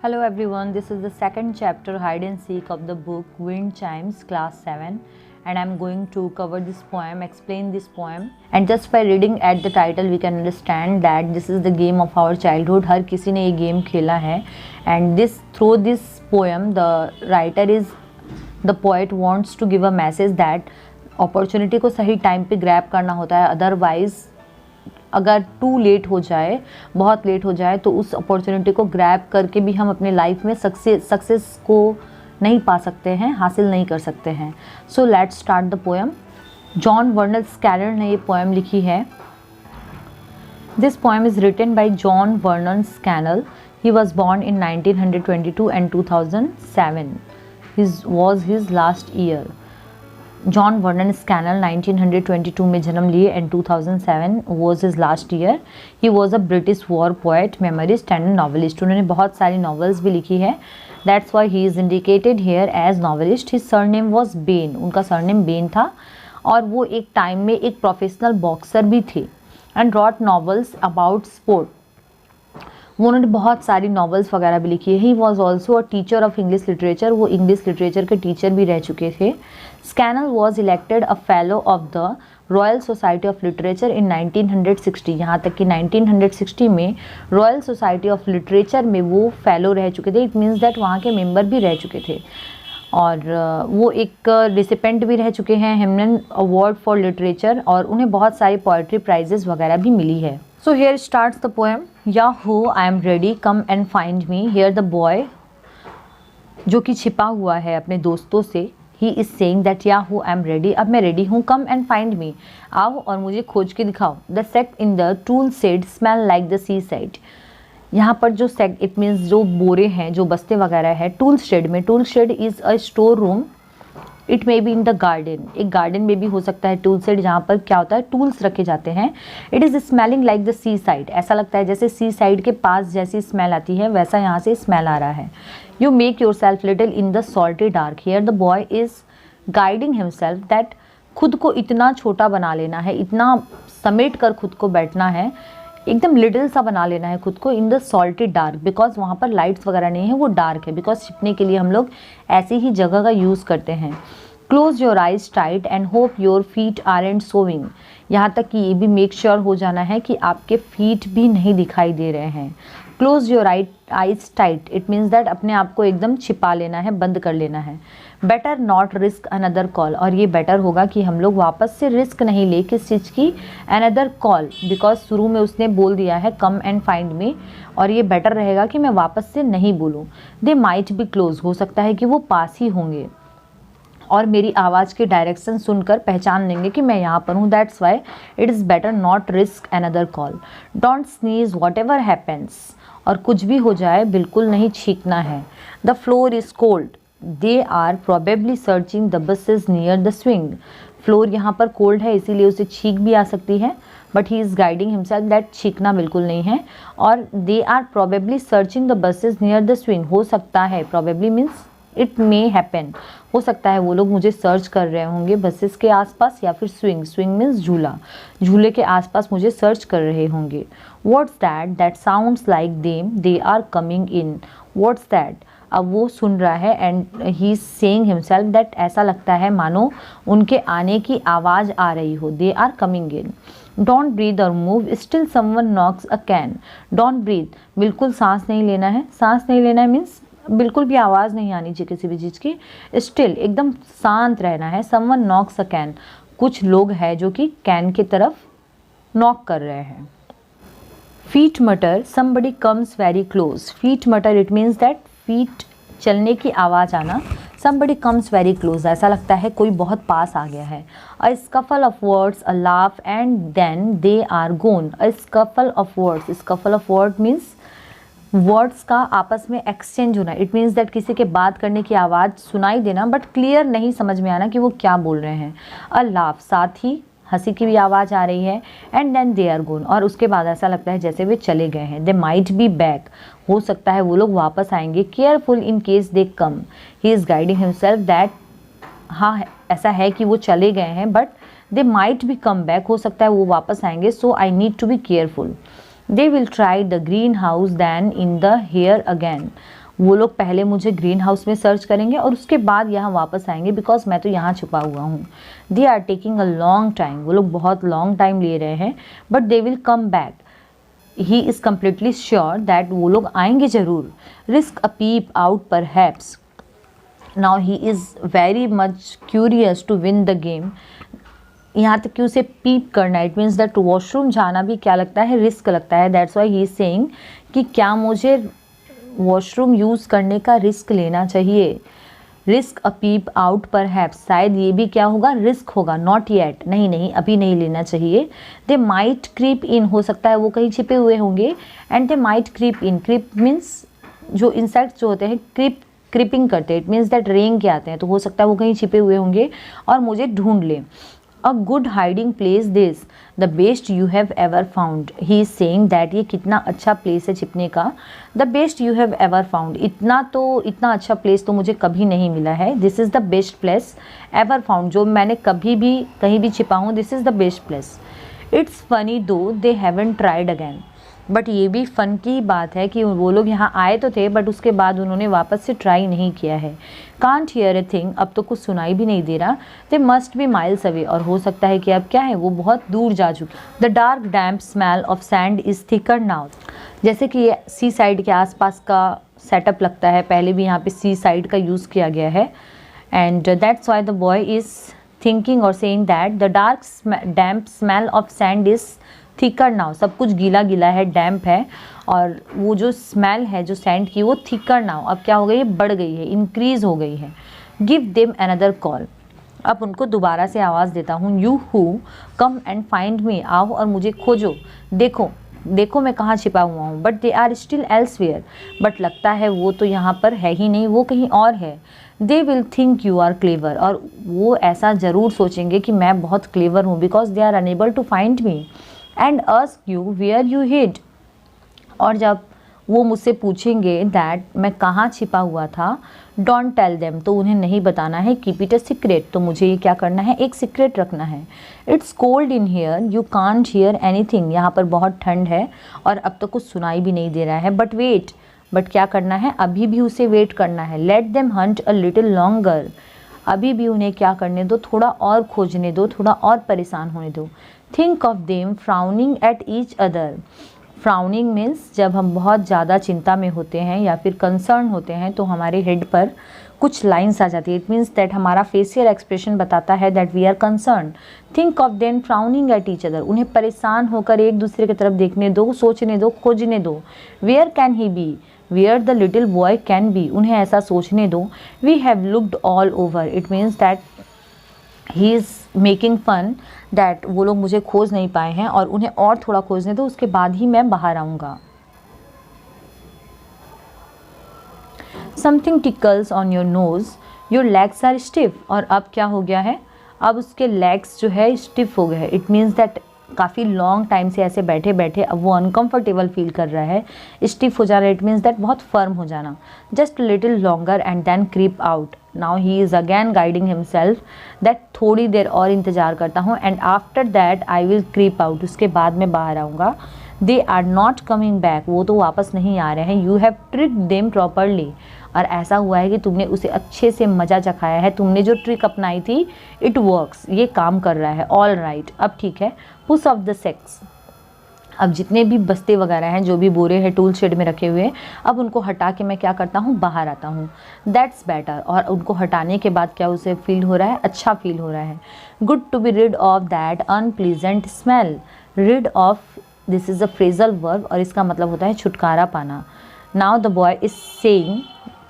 Hello everyone, this is the second chapter hide and seek of the book Wind Chimes class 7 and I'm going to cover this poem, explain this poem, and just by reading at the title we can understand that this is the game of our childhood. हर किसी ने ये game खेला है and through this poem the poet wants to give a message that opportunity को सही time पे grab करना होता है, अदरवाइज अगर टू लेट हो जाए, बहुत लेट हो जाए तो उस अपॉर्चुनिटी को ग्रैब करके भी हम अपने लाइफ में सक्सेस को नहीं पा सकते हैं, हासिल नहीं कर सकते हैं. So let's start the poem. John Vernon Scannell ने ये पोएम लिखी है. This poem is written by John Vernon Scannell. He was born in 1922 and 2007 was his last year. John Vernon Scannell 1922 में जन्म लिए and 2007 was his last year. He was a British war poet, memoirist and novelist. उन्होंने बहुत सारी novels भी लिखी है. That's why he is indicated hair as novelist. His surname was Bain. उनका सरनेम बेन था और वो एक टाइम में एक प्रोफेशनल बॉक्सर भी थे. And wrote novels about sport. उन्होंने बहुत सारी नॉवेल्स वगैरह भी लिखी है. He was also a teacher of English literature. वो इंग्लिश लिटरेचर के टीचर भी रह चुके थे. Scannell was elected a fellow of the Royal Society of Literature in 1960. यहाँ तक कि 1960 में रॉयल सोसाइटी ऑफ लिटरेचर में वो फेलो रह चुके थे. इट मीन्स दैट वहाँ के मेंबर भी रह चुके थे और वो एक रिसिपेंट भी रह चुके हैं हेमलन अवार्ड फॉर लिटरेचर और उन्हें बहुत सारी पोइट्री प्राइजेस वगैरह भी मिली है. So here starts the poem. Yahoo, I am ready, come and find me. Here the boy, जो कि छिपा हुआ है अपने दोस्तों से, he is saying that Yahoo, I am ready. अब मैं ready हूँ, come and find me. आओ और मुझे खोज के दिखाओ. The sack in the tool shed smell like the seaside. यहाँ पर जो sack, it means जो बोरे हैं, जो बस्ते वगैरह है, tool shed में. tool shed is a store room. It may be in the garden. एक गार्डन में भी हो सकता है टूल सेट, जहाँ पर क्या होता है टूल्स रखे जाते हैं. It is smelling like the seaside. ऐसा लगता है जैसे सी साइड के पास जैसी स्मेल आती है वैसा यहाँ से स्मेल आ रहा है. You make your self little in the salty dark. Here the boy is guiding himself that खुद को इतना छोटा बना लेना है, इतना समेट कर खुद को बैठना है, एकदम लिटिल सा बना लेना है खुद को in the salty dark. Because वहाँ पर लाइट्स वगैरह नहीं है, वो डार्क है. बिकॉज छिपने के लिए हम लोग ऐसी ही जगह का यूज़ करते हैं. Close your eyes tight and hope your feet aren't showing. यहाँ तक कि ये भी मेक श्योर हो जाना है कि आपके फीट भी नहीं दिखाई दे रहे हैं. Close your eyes tight. It means that अपने आप को एकदम छिपा लेना है, बंद कर लेना है. Better not risk another call. और ये बेटर होगा कि हम लोग वापस से रिस्क नहीं ले किस चीज़ की, अनदर कॉल. बिकॉज शुरू में उसने बोल दिया है कम एंड फाइंड मी और ये बेटर रहेगा कि मैं वापस से नहीं बोलूँ. दे माइट बी क्लोज. हो सकता है कि वो पास ही होंगे और मेरी आवाज़ की डायरेक्शन सुनकर पहचान लेंगे कि मैं यहाँ पर हूँ. That's why it is better not risk another call. Don't sneeze whatever happens. और कुछ भी हो जाए बिल्कुल नहीं छींकना है. The floor is cold. They are probably searching the buses near the swing. Floor यहाँ पर कोल्ड है इसीलिए उसे छींक भी आ सकती है, but he is guiding himself that छींकना बिल्कुल नहीं है. और they are probably searching the buses near the swing. हो सकता है, probably means it may happen. हो सकता है वो लोग मुझे सर्च कर रहे होंगे बसेस के आसपास या फिर स्विंग. स्विंग मीन्स झूला. झूले के आसपास मुझे सर्च कर रहे होंगे. What's that. That sounds like them. They are coming in. What's that. अब वो सुन रहा है and he is saying himself that ऐसा लगता है मानो उनके आने की आवाज़ आ रही हो. They are coming in. Don't breathe or move. Still someone knocks a can. Don't breathe. बिल्कुल सांस नहीं लेना है. सांस नहीं लेना है मीन्स बिल्कुल भी आवाज़ नहीं आनी चाहिए किसी भी चीज़ की. स्टिल एकदम शांत रहना है. Someone knocks a can. कुछ लोग हैं जो कि कैन की तरफ नॉक कर रहे हैं. Feet patter. Somebody comes very close. Feet patter. It means that feet चलने की आवाज़ आना. Somebody comes very close. ऐसा लगता है कोई बहुत पास आ गया है. A scuffle of words. A laugh and then they are gone. A scuffle of words. Scuffle of word means words का आपस में एक्सचेंज होना. इट मीन्स दैट किसी के बात करने की आवाज़ सुनाई देना बट क्लियर नहीं समझ में आना कि वो क्या बोल रहे हैं. A laugh. साथ ही हंसी की भी आवाज़ आ रही है. एंड देन दे आर गोन. और उसके बाद ऐसा लगता है जैसे वे चले गए हैं. They might be back. हो सकता है वो लोग वापस आएंगे. Careful in case they come. He is guiding himself that हाँ ऐसा है कि वो चले गए हैं but they might be come back. हो सकता है वो वापस आएंगे. So I need to be careful. They will try the greenhouse then in the here again. वो लोग पहले मुझे ग्रीन हाउस में सर्च करेंगे और उसके बाद यहाँ वापस आएंगे, बिकॉज मैं तो यहाँ छुपा हुआ हूँ। They are taking a long time, वो लोग बहुत लॉन्ग टाइम ले रहे हैं, but they will come back. He is completely sure that वो लोग आएंगे ज़रूर। Risk a peep out perhaps, now he is very much curious to win the game. यहाँ तक कि उसे पीप करना, इट मीन्स दैट वॉशरूम जाना भी क्या लगता है, रिस्क लगता है। That's why he is saying कि क्या मुझे वॉशरूम यूज़ करने का रिस्क लेना चाहिए। रिस्क अ पीप आउट पर हैप्स, शायद ये भी क्या होगा, रिस्क होगा। नॉट येट, नहीं नहीं अभी नहीं लेना चाहिए। दे माइट क्रीप इन, हो सकता है वो कहीं छिपे हुए होंगे। And they might creep in, creep means जो इंसेक्ट्स जो होते हैं क्रीपिंग करते हैं, इट मीन्स दैट रेंग के आते हैं, तो हो सकता है वो कहीं छिपे हुए होंगे और मुझे ढूंढ लें। A good hiding place this, the best you have ever found. He is saying that ये कितना अच्छा प्लेस है छिपने का। The best you have ever found, इतना अच्छा प्लेस तो मुझे कभी नहीं मिला है। This is the best place ever found, जो मैंने कभी भी कहीं भी छिपा हूँ, this is the best place. It's funny though they haven't tried again, but ये भी फ़न की बात है कि वो लोग यहाँ आए तो थे, बट उसके बाद उन्होंने वापस से ट्राई नहीं किया है। कांट हियर ए थिंग, अब तो कुछ सुनाई भी नहीं दे रहा। They must be miles away, और हो सकता है कि अब क्या है, वो बहुत दूर जा चुके। The dark damp smell of sand is thicker now, जैसे कि ये सी साइड के आसपास का सेटअप लगता है, पहले भी यहाँ पे सी साइड का यूज़ किया गया है। And that's why the boy is thinking और saying that the dark damp smell of sand is thicker now, सब कुछ गीला गीला है, डैम्प है, और वो जो स्मेल है जो सैंड की वो थिकर नाउ, अब क्या हो गई है, बढ़ गई है, इंक्रीज हो गई है। गिव देम अनदर कॉल, अब उनको दोबारा से आवाज़ देता हूँ। You who come and find me, आओ और मुझे खोजो, देखो देखो मैं कहाँ छिपा हुआ हूँ। But they are still elsewhere, but लगता है वो तो यहाँ पर है ही नहीं, वो कहीं और है। They will think you are clever, और वो ऐसा ज़रूर सोचेंगे कि मैं बहुत क्लेवर हूँ, because they are unable to find me and ask you where you hid, और जब वो मुझसे पूछेंगे दैट मैं कहाँ छिपा हुआ था, डोंट टेल देम, तो उन्हें नहीं बताना है। कीप इट अ सीक्रेट, तो मुझे ये क्या करना है, एक सीक्रेट रखना है। It's cold in here, you can't hear anything, यहाँ पर बहुत ठंड है और अब तो कुछ सुनाई भी नहीं दे रहा है। बट वेट, बट क्या करना है, अभी भी उसे वेट करना है। Let them Hunt a little longer, अभी भी उन्हें क्या करने दो, थोड़ा और खोजने दो, थोड़ा और परेशान होने दो। Think of them frowning at each other, frowning means जब हम बहुत ज़्यादा चिंता में होते हैं या फिर कंसर्न होते हैं तो हमारे हेड पर कुछ लाइंस आ जाती है। इट मीन्स दैट हमारा फेशियल एक्सप्रेशन बताता है that we are concern. Think of them frowning at each other, उन्हें परेशान होकर एक दूसरे की तरफ देखने दो, सोचने दो, खोजने दो। Where can he be, where the little boy can be, उन्हें ऐसा सोचने दो। We have looked all over, it means that he is making fun that वो लोग मुझे खोज नहीं पाए हैं, और उन्हें और थोड़ा खोजने दो, उसके बाद ही मैं बाहर आऊँगा। Something tickles on your nose, your legs are stiff, और अब क्या हो गया है, अब उसके लेग्स जो है स्टिफ हो गए हैं। इट मीन्स दैट काफ़ी लॉन्ग टाइम से ऐसे बैठे बैठे अब वो अनकंफर्टेबल फील कर रहा है। स्टिफ हो जाना, इट मीन्स दैट बहुत फर्म हो जाना। Just little longer and then creep out, now he is again guiding himself that थोड़ी देर और इंतज़ार करता हूँ, and after that I will creep out, उसके बाद मैं बाहर आऊँगा। They are not coming back, वो तो वापस नहीं आ रहे हैं। You have tricked them properly, और ऐसा हुआ है कि तुमने उसे अच्छे से मज़ा चखाया है, तुमने जो ट्रिक अपनाई थी, इट वर्क्स, ये काम कर रहा है। ऑल राइट, अब ठीक है। पुश ऑफ द सेक्स, अब जितने भी बस्ते वगैरह हैं, जो भी बोरे हैं टूल शेड में रखे हुए, अब उनको हटा के मैं क्या करता हूँ, बाहर आता हूँ। दैट्स बेटर, और उनको हटाने के बाद क्या उसे फील हो रहा है, अच्छा फील हो रहा है। Good to be rid of that unpleasant smell, rid of this is a phrasal verb, और इसका मतलब होता है छुटकारा पाना। Now the boy is saying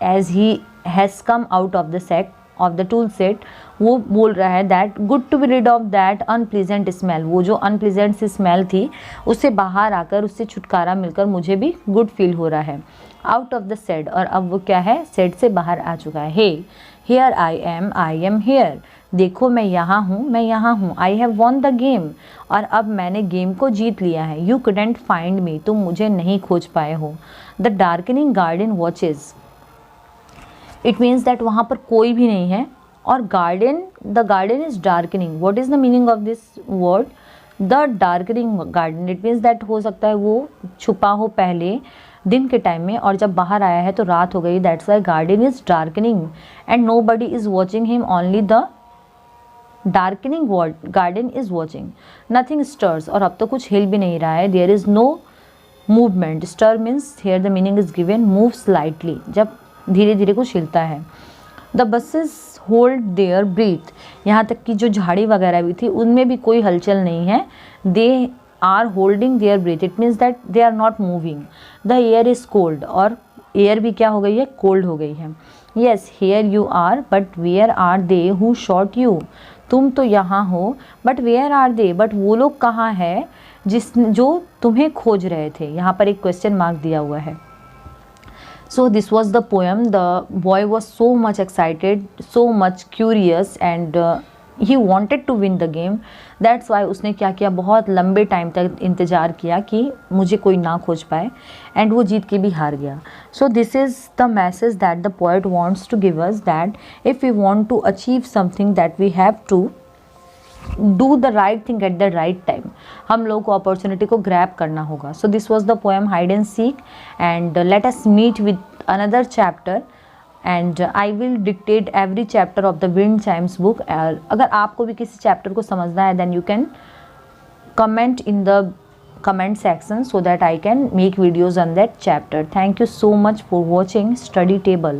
as he has come out of the set of the tool set, वो बोल रहा है that good to be rid of that unpleasant smell, वो जो अनप्लीजेंट सी स्मेल थी उससे बाहर आकर, उससे छुटकारा मिलकर मुझे भी गुड फील हो रहा है। आउट ऑफ द सेड, और अब वो क्या है, सेड से बाहर आ चुका है। हे हियर आई एम हेयर, देखो मैं यहाँ हूँ, मैं यहाँ हूँ। I have won the game, और अब मैंने गेम को जीत लिया है। यू कुडंट फाइंड मी, तुम मुझे नहीं खोज पाए हो। The darkening garden watches, it means that वहाँ पर कोई भी नहीं है, और garden, the garden is darkening. What is the meaning of this word, the darkening garden, it means that हो सकता है वो छुपा हो पहले, दिन के टाइम में, और जब बाहर आया है तो रात हो गई, that's why garden is darkening and nobody is watching him, only the darkening garden is watching, nothing stirs, और अब तो कुछ हिल भी नहीं रहा है, there is no movement, stir means here the meaning is given move slightly, जब धीरे धीरे कुछ हिलता है, the bushes hold their breath, यहाँ तक कि जो झाड़ी वगैरह भी थी उनमें भी कोई हलचल नहीं है, they are holding their breath, it means that they are not moving, the air is cold, और एयर भी क्या हो गई है, कोल्ड हो गई है, yes here you are but where are they who sought you, तुम तो यहाँ हो but where are they, but वो लोग कहाँ है जो तुम्हें खोज रहे थे, यहाँ पर एक क्वेश्चन मार्क दिया हुआ है। So this was the poem. The boy was so much excited, so much curious, and he wanted to win the game. That's why उसने क्या किया, बहुत लंबे टाइम तक इंतज़ार किया कि मुझे कोई ना खोज पाए, एंड वो जीत के भी हार गया। So this is the message that the poet wants to give us, that if we want to achieve something, that we have to do the right thing at the right time, हम लोगों को opportunity को grab करना होगा। So this was the poem hide and seek, and let us meet with another chapter, and I will dictate every chapter of the wind chimes book. अगर आपको भी किसी चैप्टर को समझना है, then you can comment in the comment section so that I can make videos on that chapter. Thank you so much for watching Study Table.